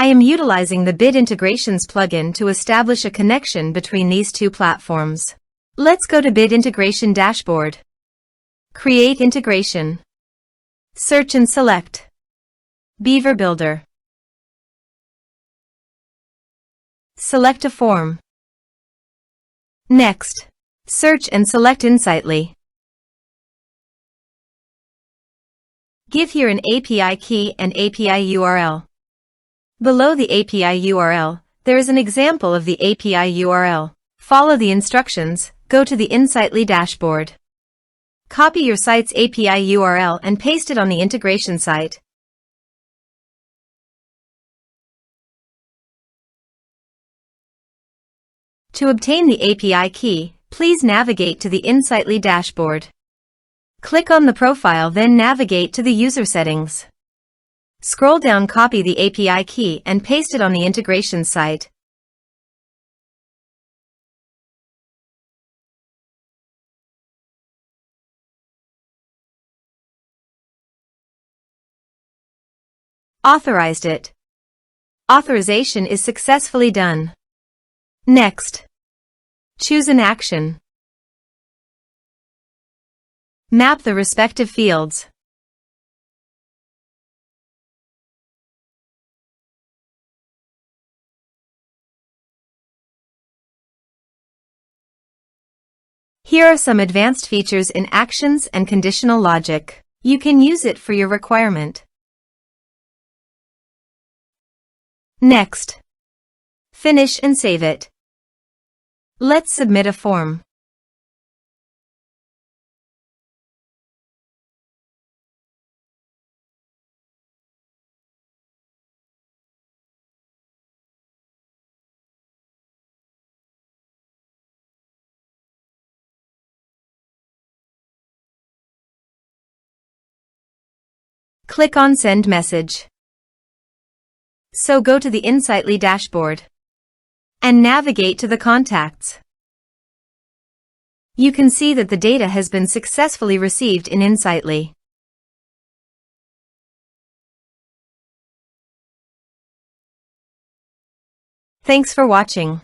I am utilizing the Bit Integrations plugin to establish a connection between these two platforms. Let's go to Bit Integration Dashboard. Create integration. Search and select Beaver Builder. Select a form. Next, search and select Insightly. Give here an API key and API URL. Below the API URL, there is an example of the API URL. Follow the instructions, go to the Insightly dashboard. Copy your site's API URL and paste it on the integration site. To obtain the API key, please navigate to the Insightly dashboard. Click on the profile, then navigate to the user settings. Scroll down, copy the API key and paste it on the integration site. Authorized it. Authorization is successfully done. Next, choose an action. Map the respective fields. Here are some advanced features in actions and conditional logic. You can use it for your requirement. Next, finish and save it. Let's submit a form. Click on Send Message. So go to the Insightly dashboard and navigate to the contacts. You can see that the data has been successfully received in Insightly. Thanks for watching.